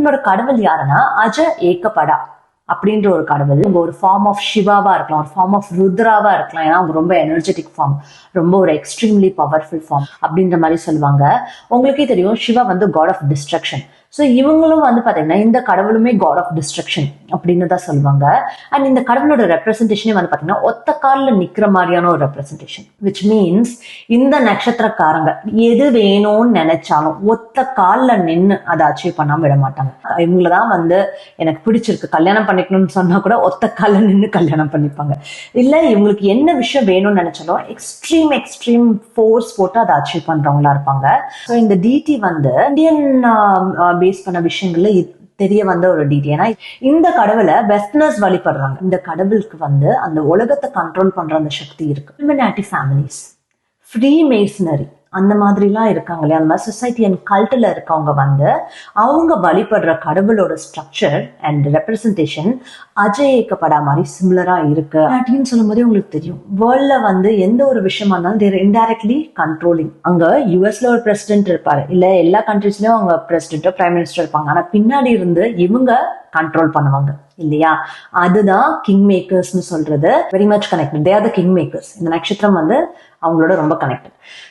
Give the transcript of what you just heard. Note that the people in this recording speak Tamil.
இன்னொரு கடவுள் யாருன்னா அஜ ஏகபடா அப்படின்ற ஒரு கடவுள். அவங்க ஒரு ஃபார்ம் ஆஃப் சிவாவா இருக்கலாம், ஒரு ஃபார்ம் ஆஃப் ருத்ராவா இருக்கலாம். ஏன்னா அவங்க ரொம்ப எனர்ஜெட்டிக் ஃபார்ம், ரொம்ப ஒரு எக்ஸ்ட்ரீம்லி பவர்ஃபுல் ஃபார்ம் அப்படின்ற மாதிரி சொல்லுவாங்க. உங்களுக்கே தெரியும் சிவா வந்து காட் ஆஃப் டிஸ்ட்ரக்ஷன். ஸோ இவங்களும் வந்து பாத்தீங்கன்னா இந்த கடவுளுமே காட் ஆஃப் டிஸ்ட்ரக்ஷன் அப்படின்னு தான் சொல்லுவாங்க. அண்ட் இந்த கடவுளோட ரெப்ரஸன்டேஷனே வந்து பாத்தீங்கன்னா ஒத்த காலில் நிக்கிற மாதிரியான ஒரு ரெப்ரஸன்டேஷன். விச் மீன்ஸ் இந்த நட்சத்திரக்காரங்க எது வேணும்னு நினைச்சாலும் ஒத்த காலில் நின்று அதை அச்சீவ் பண்ணாம விட மாட்டாங்க. இவங்களதான் வந்து எனக்கு பிடிச்சிருக்கு கல்யாணம் பண்ணிக்கணும்னு சொன்னா கூட ஒத்த காலில் நின்று கல்யாணம் பண்ணிப்பாங்க. இல்ல இவங்களுக்கு என்ன விஷயம் வேணும்னு நினைச்சாலும் எக்ஸ்ட்ரீம் ஃபோர்ஸ் போட்டு அதை அச்சீவ் பண்றவங்களா இருப்பாங்க. ஸோ இந்த டிடி வந்து இந்தியன் பேஸ் பண்ண விஷயங்கள்ல தெரிய வந்த ஒரு டிடி. ஏன்னா இந்த கடவுளை வெஸ்டர்னர்ஸ் வழிபடுறாங்க. இந்த கடவுளுக்கு வந்து அந்த உலகத்தை கண்ட்ரோல் பண்ற அந்த சக்தி இருக்கு. இலுமினாட்டி ஃபேமிலிஸ், ஃப்ரீ மேசனரி அந்த மாதிரிலாம் இருக்காங்க இல்லையா, அந்த மாதிரி சொசைட்டி அண்ட் கல்ட்டில் இருக்கவங்க வந்து அவங்க வழிபடுற கடவுளோட ஸ்ட்ரக்சர் அண்ட் ரெப்ரஸன்டேஷன் அஜய் ஏகப்படா மாதிரி சிமிலரா இருக்கு அப்படின்னு சொல்லும் போதே உங்களுக்கு தெரியும் வேர்ல்ட்ல வந்து எந்த ஒரு விஷயமா இருந்தாலும் தேர் இன்டைரக்ட்லி கண்ட்ரோலிங். அங்க யூஎஸ்ல ஒரு பிரசிடென்ட் இருப்பாரு, இல்ல எல்லா கண்ட்ரீஸ்லயும் அவங்க பிரசிடென்ட் பிரைம் மினிஸ்டர் இருப்பாங்க. ஆனா பின்னாடி இருந்து இவங்க கண்ட்ரோல் பண்ணுவாங்க இல்லையா. அதுதான் கிங் மேக்கர்ஸ்னு சொல்றது. Very much connected. They are the king makers. இந்த நட்சத்திரம் வந்து அவங்களோட ரொம்ப கனெக்டட்.